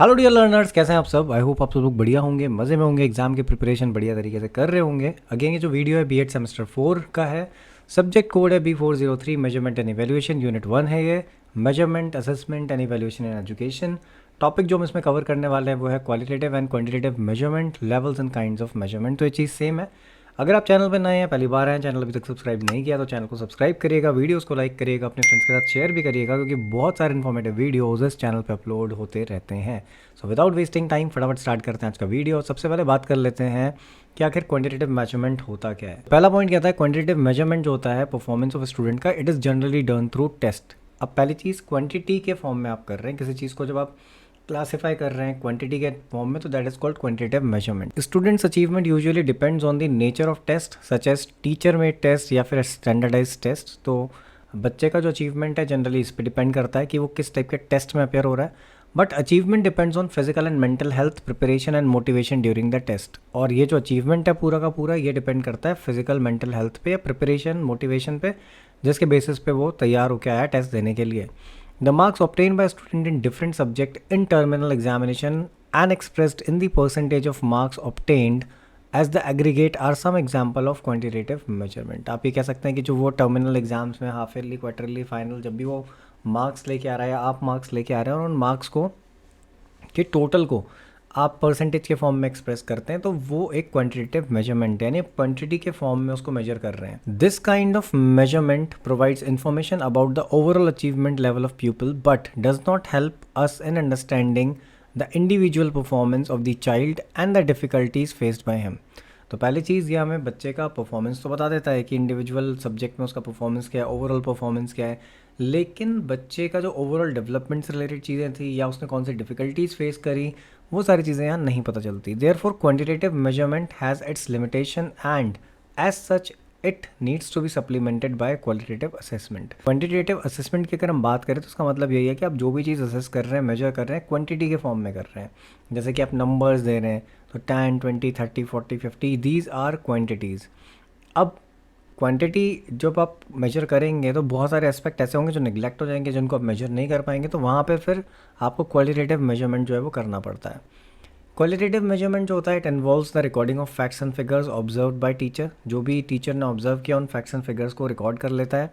Hello dear learners, कैसे हैं आप सब। आई होप आप सब लोग बढ़िया होंगे, मज़े में होंगे, एग्जाम की प्रिपरेशन बढ़िया तरीके से कर रहे होंगे। अगेन ये जो वीडियो है B.Ed सेमेस्टर 4 का है। सब्जेक्ट कोड है B403 measurement and evaluation, unit 1 है ये। Measurement, assessment and evaluation in education. Topic जो हम इसमें कवर करने वाले हैं वो है qualitative and quantitative measurement, levels and kinds of measurement. तो ये चीज़ सेम है। अगर आप चैनल पर नए हैं, पहली बार आए हैं, चैनल अभी तक सब्सक्राइब नहीं किया तो चैनल को सब्सक्राइब करिएगा, वीडियोस को लाइक करिएगा, अपने फ्रेंड्स के साथ शेयर भी करिएगा, क्योंकि बहुत सारे इन्फॉर्मेटिव वीडियोस इस चैनल पे अपलोड होते रहते हैं। सो विदाउट वेस्टिंग टाइम फटाफट स्टार्ट करते हैं आज का वीडियो। सबसे पहले बात कर लेते हैं कि आखिर क्वांटिटेटिव मेजरमेंट होता क्या है। पहला पॉइंट कहता है क्वांटिटेटिव मेजरमेंट जो होता है परफॉर्मेंस ऑफ स्टूडेंट का, it is generally done through test. अब पहली चीज़ क्वांटिटी के फॉर्म में आप कर रहे हैं किसी चीज़ को, जब आप क्लासिफाई कर रहे हैं क्वांटिटी के फॉर्म में, तो that is called quantitative measurement. Students achievement usually depends on the nature of test such as teacher made test या फिर स्टैंडर्डाइज टेस्ट। तो बच्चे का जो अचीवमेंट है जनरली इस पर डिपेंड करता है कि वो किस टाइप के टेस्ट में अपेयर हो रहा है। But achievement depends on physical and mental health, preparation and motivation during the test. और ये जो अचीवमेंट है पूरा का पूरा, ये डिपेंड करता है फिजिकल मेंटल हेल्थ पे या प्रिपरेशन मोटिवेशन पे, जिसके बेसिस पे वो तैयार होकर आया टेस्ट देने के लिए। The marks obtained by a student in different subject in terminal examination and expressed in the percentage of marks obtained as the aggregate are some example of quantitative measurement। आप ये कह सकते हैं कि जो वो टर्मिनल एग्जाम्स में half yearly, quarterly, final, जब भी वो मार्क्स लेके आ रहा है या आप मार्क्स लेके आ रहे हैं और उन मार्क्स को के टोटल को आप परसेंटेज के फॉर्म में एक्सप्रेस करते हैं, तो वो एक क्वांटिटेटिव मेजरमेंट है, यानी क्वांटिटी के फॉर्म में उसको मेजर कर रहे हैं। This kind of measurement provides information about the overall achievement level of people but does not help us in understanding the individual performance of the child and the difficulties faced by him. तो पहली चीज़ ये हमें बच्चे का performance तो बता देता है कि इंडिविजुअल सब्जेक्ट में उसका परफॉर्मेंस क्या है, ओवरऑल परफॉर्मेंस क्या है, लेकिन बच्चे का जो ओवरऑल डेवलपमेंट से रिलेटेड चीज़ें थी या उसने कौन सी डिफ़िकल्टीज़ फेस करी, वो सारी चीज़ें यहाँ नहीं पता चलती। Therefore quantitative measurement has its limitation and as such it needs to be supplemented by qualitative assessment. Quantitative assessment की अगर हम बात करें तो उसका मतलब यही है कि आप जो भी चीज़ असेस कर रहे हैं, मेजर कर रहे हैं, क्वांटिटी के फॉर्म में कर रहे हैं। जैसे कि आप नंबर्स दे रहे हैं तो 10, 20, 30, 40, 50, दीज आर क्वांटिटीज़। अब क्वांटिटी जब आप मेजर करेंगे तो बहुत सारे एस्पेक्ट ऐसे होंगे जो निगलेक्ट हो जाएंगे, जिनको आप मेजर नहीं कर पाएंगे, तो वहाँ पे फिर आपको क्वालिटेटिव मेजरमेंट जो है वो करना पड़ता है। क्वालिटेटिव मेजरमेंट जो होता है, it involves the recording of facts and figures observed bye teacher. जो भी टीचर ने ऑब्जर्व किया उन फैक्ट्स एंड फिगर्स को रिकॉर्ड कर लेता है,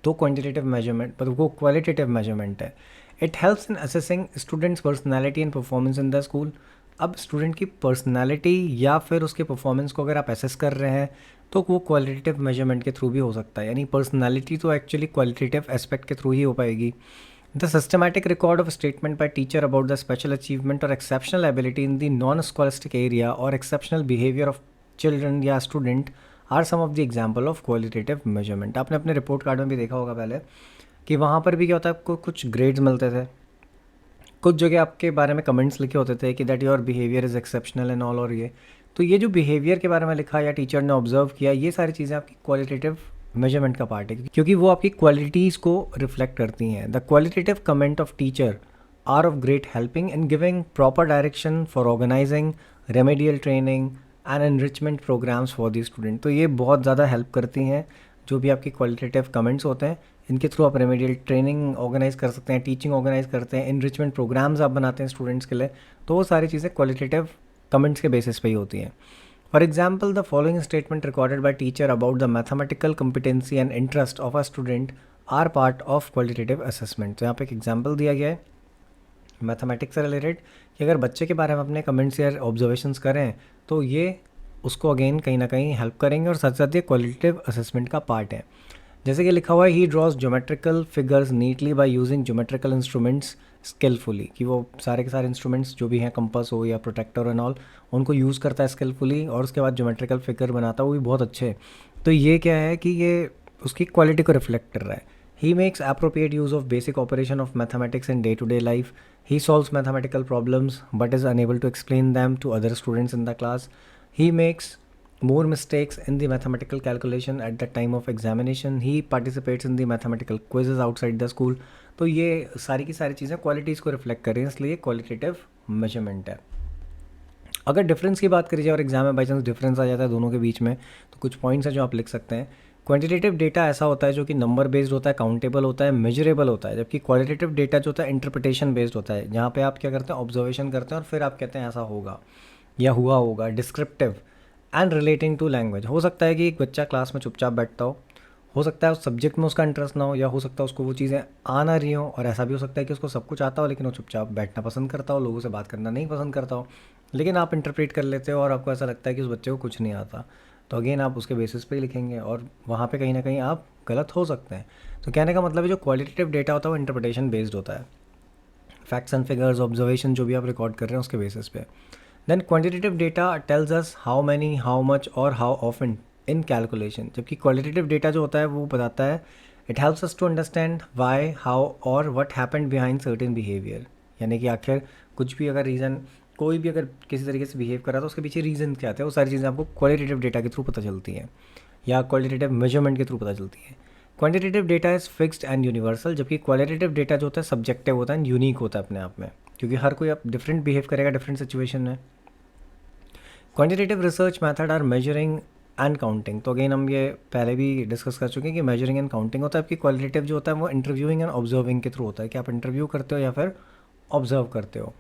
तो क्वांटिटेटिव मेजरमेंट मतलब वो क्वालिटेटिव मेजरमेंट है। It helps in assessing students personality and performance in the school. अब स्टूडेंट की पर्सनैलिटी या फिर उसके परफॉर्मेंस को अगर आप असेस कर रहे हैं तो वो क्वालिटेटिव मेजरमेंट के थ्रू भी हो सकता है, यानी पर्सनैलिटी तो एक्चुअली क्वालिटेटिव एस्पेक्ट के थ्रू ही हो पाएगी। The systematic record of statement by teacher about the special achievement और exceptional ability in the non scholastic area और एक्सेप्शनल बिहेवियर ऑफ चिल्ड्रन या student are some of the example of qualitative measurement. आपने अपने report card में भी देखा होगा पहले कि वहाँ पर भी क्या होता है, आपको कुछ ग्रेड्स मिलते थे, कुछ जगह आपके बारे में कमेंट्स लिखे होते थे कि that your behaviour is exceptional and all. और ये तो ये जो बिहेवियर के बारे में लिखा या टीचर ने ऑब्जर्व किया, ये सारी चीज़ें आपकी क्वालिटेटिव मेजरमेंट का पार्ट है, क्योंकि वो आपकी क्वालिटीज़ को रिफ्लेक्ट करती हैं। The qualitative comment of teacher are of great helping in giving proper direction for organising remedial training and enrichment programmes for the student. तो ये बहुत ज़्यादा हेल्प करती हैं, जो भी आपकी क्वालिटेटिव कमेंट्स होते हैं, इनके थ्रू आप रेमेडियल ट्रेनिंग ऑर्गेनाइज कर सकते हैं, टीचिंग ऑर्गेनाइज करते हैं, इनरिचमेंट प्रोग्राम्स आप बनाते हैं स्टूडेंट्स के लिए। तो वो सारी चीज़ें क्वालिटेटिव कमेंट्स के बेसिस पे ही होती हैं। For example, the following statement recorded by teacher about the mathematical competency and interest of a student are part of qualitative assessment. तो यहाँ पे एक एग्जाम्पल दिया गया है मैथमेटिक्स से रिलेटेड कि अगर बच्चे के बारे में अपने कमेंट्स या ऑब्जर्वेशंस करें तो ये उसको अगेन कहीं ना कहीं हेल्प करेंगे और साथ साथ ये क्वालिटेटिव असेसमेंट का पार्ट है। जैसे कि लिखा हुआ है, ही drawers geometrical figures neatly by using geometrical instruments skilfully, कि वो सारे के सारे इंस्ट्रूमेंट्स जो भी हैं, कंपास हो या प्रोटेक्टर एंड ऑल, उनको यूज़ करता है स्किलफुली और उसके बाद ज्योमेट्रिकल फिगर बनाता है, वो भी बहुत अच्छे। तो ये क्या है कि ये उसकी क्वालिटी को रिफ्लेक्ट कर रहा है। He makes appropriate use of basic operation of mathematics in day to day life. He solves mathematical problems but is unable to explain them to other students in the class. He makes more mistakes in the mathematical calculation at the time of examination. He participates in the mathematical quizzes outside the school. तो ये सारी की सारी चीज़ें qualities को reflect कर रही हैं, इसलिए क्वालिटेटिव मेजरमेंट है। अगर डिफरेंस की बात करी जाए और एग्जाम में बाई चांस डिफरेंस आ जाता है दोनों के बीच में, तो कुछ पॉइंट्स हैं जो आप लिख सकते हैं। क्वांटिटेटिव डेटा ऐसा होता है जो कि नंबर बेस्ड होता है, काउंटेबल होता है, मेजरेबल होता है, जबकि क्वालिटेटिव डेटा जो होता है इंटरप्रिटेशन बेस्ड होता है, जहाँ पे आप क्या करते हैं, ऑब्जर्वेशन करते हैं और फिर आप कहते हैं ऐसा होगा या हुआ होगा। Descriptive and relating to language, हो सकता है कि एक बच्चा क्लास में चुपचाप बैठता हो सकता है उस सब्जेक्ट में उसका इंटरेस्ट ना हो, या हो सकता है उसको वो चीज़ें आ ना रही हों, और ऐसा भी हो सकता है कि उसको सब कुछ आता हो लेकिन वो चुपचाप बैठना पसंद करता हो, लोगों से बात करना नहीं पसंद करता हो, लेकिन आप इंटरप्रेट कर लेते हो और आपको ऐसा लगता है कि उस बच्चे को कुछ नहीं आता, तो अगेन आप उसके बेसिस पे ही लिखेंगे और वहाँ पे कहीं ना कहीं आप गलत हो सकते हैं। तो कहने का मतलब है जो क्वालिटेटिव डेटा होता है वो इंटरप्रिटेशन बेस्ड होता है, फैक्ट्स एंड फिगर्स, ऑब्जर्वेशन जो भी आप रिकॉर्ड कर रहे हैं उसके बेसिस पे। Then quantitative data tells us how many, how much और हाउ ऑफन इन कैलकुलेशन, जबकि क्वालिटेटिव डेटा जो होता है वो बताता है it helps us to understand why, how और what happened behind certain behaviour, यानी कि आखिर कुछ भी अगर रीज़न, कोई भी अगर किसी तरीके से बिहेव कर रहा है तो उसके पीछे रीज़न क्या थे, वो सारी चीज़ें आपको क्वालिटेटिव डेटा के थ्रू पता चलती हैं या क्वालिटेटिव मेजरमेंट के थ्रू पता चलती है। Quantitative data is fixed and universal, जबकि क्वालिटेटिव डेटा जो होता है सब्जेक्टिव होता है एंड यूनिक होता है अपने आप में, क्योंकि हर कोई अब डिफरेंट बिहेव करेगा डिफरेंट सिचुएशन में। Quantitative research method are measuring and counting, तो अगेन हम ये पहले भी डिस्कस कर चुके हैं कि मेजरिंग एंड काउंटिंग होता है, आपकी क्वालिटेटिव जो होता है वो इंटरव्यूइंग एंड ऑब्जर्विंग के थ्रू होता है कि आप इंटरव्यू करते हो या फिर ऑब्जर्व करते हो।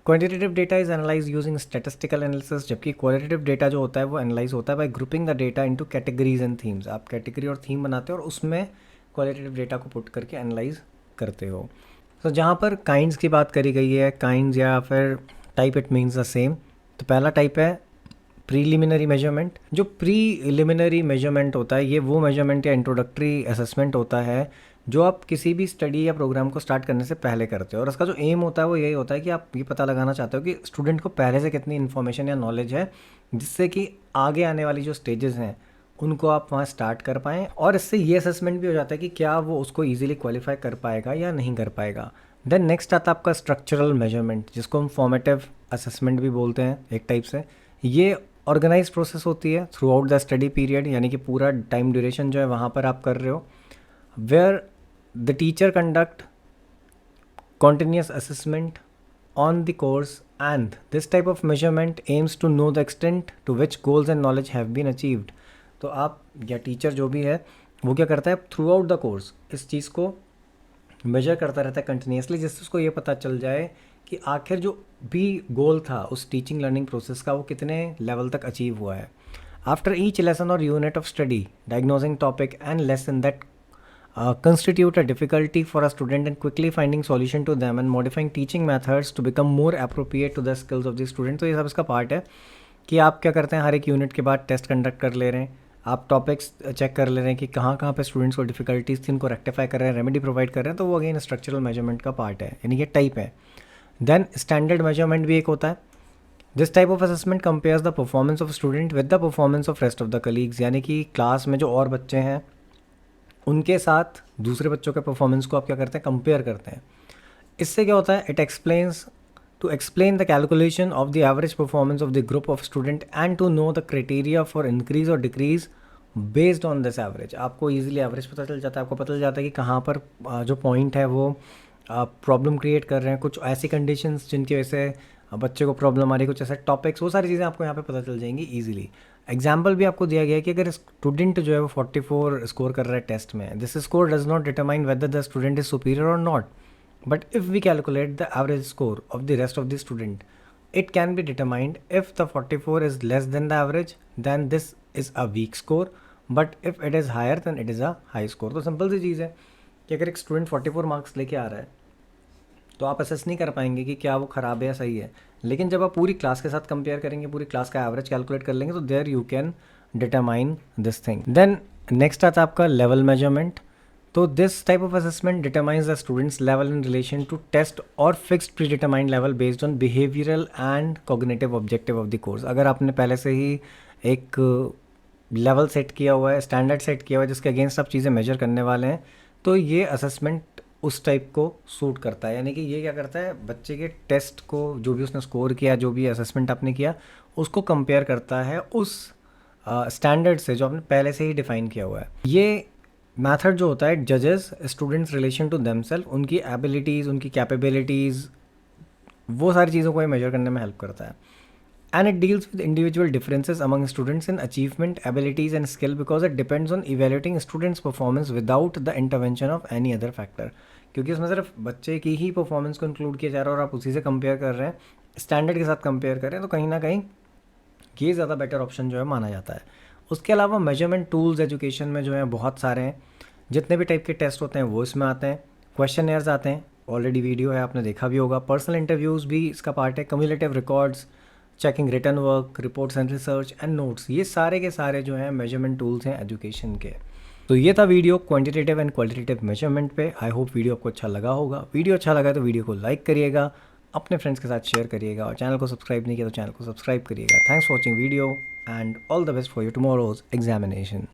Quantitative data is analyse using statistical analysis, जबकि क्वालिटेटिव डेटा जो होता है वो एनालाइज होता है bye grouping the data into categories and themes, आप कैटेगरी और थीम बनाते हो और उसमें क्वालिटेटिव डेटा को पुट करके एनालाइज करते हो। तो जहाँ पर काइंड्स की बात करी गई है, काइंड्स या फिर type, it means the same. तो पहला टाइप है प्रीलिमिनरी मेजरमेंट। जो प्रीलिमिनरी मेजरमेंट होता है ये वो मेजरमेंट या इंट्रोडक्टरी असेसमेंट होता है जो आप किसी भी स्टडी या प्रोग्राम को स्टार्ट करने से पहले करते हो, और इसका जो एम होता है वो यही होता है कि आप ये पता लगाना चाहते हो कि स्टूडेंट को पहले से कितनी इन्फॉर्मेशन या नॉलेज है, जिससे कि आगे आने वाली जो स्टेजेस हैं उनको आप वहाँ स्टार्ट कर पाएँ, और इससे ये असेसमेंट भी हो जाता है कि क्या वो उसको ईजिली क्वालिफाई कर पाएगा या नहीं कर पाएगा। देन नेक्स्ट आता है आपका स्ट्रक्चरल मेजरमेंट, जिसको हम फॉर्मेटिव असेसमेंट भी बोलते हैं एक टाइप से। ये ऑर्गेनाइज प्रोसेस होती है through out the study period, यानी कि पूरा टाइम ड्यूरेशन जो है वहाँ पर आप कर रहे हो, where the teacher conduct continuous assessment on the course, and this type of measurement aims to know the extent to which goals and knowledge have been achieved। तो आप या टीचर जो भी है वो क्या करता है थ्रू आउट द कोर्स इस चीज़ को मेजर करता रहता है कंटिन्यूसली, जिससे उसको ये पता चल जाए कि आखिर जो भी गोल था उस टीचिंग लर्निंग प्रोसेस का वो कितने लेवल तक अचीव हुआ है। आफ्टर ईच लेसन और unit of study, diagnosing topic and lesson that constitute a difficulty for a student and quickly finding solution to them and modifying teaching methods to become more appropriate to the skills of the student। तो ये सब इसका part है कि आप क्या करते हैं हर एक यूनिट के बाद टेस्ट कंडक्ट कर ले रहे हैं, आप टॉपिक्स चेक कर ले रहे हैं कि कहाँ कहाँ पे स्टूडेंट्स को डिफिकल्टीज थी, इनको रेक्टिफाई कर रहे हैं, रेमेडी प्रोवाइड कर रहे हैं, तो वो अगेन स्ट्रक्चरल मेजरमेंट का पार्ट है, यानी ये टाइप है। देन स्टैंडर्ड मेजरमेंट भी एक होता है। This type of assessment compares the performance of student with the performance of rest of the colleagues, यानी कि क्लास में जो और बच्चे हैं उनके साथ दूसरे बच्चों के परफॉर्मेंस को आप क्या करते हैं कंपेयर करते हैं। इससे क्या होता है it explains to explain the calculation of the average performance of the group of student and to know the criteria for increase और decrease based on this average. आपको ईजिली एवरेज पता चल जाता है, आपको पता चल जाता है कि कहाँ पर जो पॉइंट है वो प्रॉब्लम क्रिएट कर रहे हैं, कुछ ऐसी कंडीशंस जिनकी वजह से बच्चे को प्रॉब्लम आ रही है, कुछ ऐसे टॉपिक्स, वो सारी चीज़ें आपको यहाँ पे पता चल जाएंगी ईजिली। एग्जाम्पल भी आपको दिया गया है कि अगर स्टूडेंट जो है वो 44 स्कोर कर रहा है टेस्ट में, this score does not determine whether the student is superior और not, but if we calculate the average score of the rest of the student it can be determined if the 44 is less than the average then this is a weak score, but if it is higher then it is a high score। तो simple सी चीज़ है कि अगर एक student 44 marks लेके आ रहा है तो आप असेस नहीं कर पाएंगे कि क्या वो ख़राब है या सही है, लेकिन जब आप पूरी क्लास के साथ कंपेयर करेंगे, पूरी क्लास का एवरेज कैलकुलेट कर लेंगे, तो there you can determine this thing. Then next आता है आपका लेवल मेजरमेंट। तो this type of assessment determines the students level in relation to test और fixed predetermined level based on behavioural and cognitive objective of the course. अगर आपने पहले से ही एक लेवल सेट किया हुआ है, स्टैंडर्ड सेट किया हुआ है जिसके अगेंस्ट आप चीज़ें मेजर करने वाले हैं, तो ये असेसमेंट उस टाइप को सूट करता है। यानी कि ये क्या करता है बच्चे के टेस्ट को, जो भी उसने स्कोर किया, जो भी असेसमेंट आपने किया, उसको कंपेयर करता है उस स्टैंडर्ड से जो आपने पहले से ही डिफाइन किया हुआ है। ये मेथड जो होता है जजेस स्टूडेंट्स रिलेशन टू देमसेल्फ, उनकी एबिलिटीज़, उनकी कैपेबिलिटीज़, वो सारी चीज़ों को ये मेजर करने में हेल्प करता है। and it deals with individual differences among students in achievement, abilities and skill because it depends on evaluating students performance without the intervention of any other factor. क्योंकि उसमें सिर्फ बच्चे की ही परफॉर्मेंस को इंक्लूड किया जा रहा है और आप उसी से कंपेयर कर रहे हैं, स्टैंडर्ड के साथ कंपेयर कर रहे हैं, तो कहीं ना कहीं ये ज़्यादा बेटर ऑप्शन जो है माना जाता है. उसके अलावा मेजरमेंट टूल्स एजुकेशन में जो है बहुत सारे हैं. जितने भी टाइप के टेस्ट होते हैं वो इसमें आते हैं. क्वेश्चन आते हैं, ऑलरेडी वीडियो है, आपने देखा भी होगा. पर्सनल इंटरव्यूज़ भी इसका पार्ट है. Cumulative records, checking written work, reports and research and notes, ये सारे के सारे जो हैं मेजरमेंट टूल्स हैं एजुकेशन के. तो ये था video quantitative and qualitative measurement पे. आई होप वीडियो आपको अच्छा लगा होगा. वीडियो अच्छा लगा तो वीडियो को लाइक करिएगा, अपने फ्रेंड्स के साथ शेयर करिएगा और चैनल को सब्सक्राइब नहीं किया तो चैनल को सब्सक्राइब करिएगा. Thanks for watching video and all the best for your tomorrow's examination.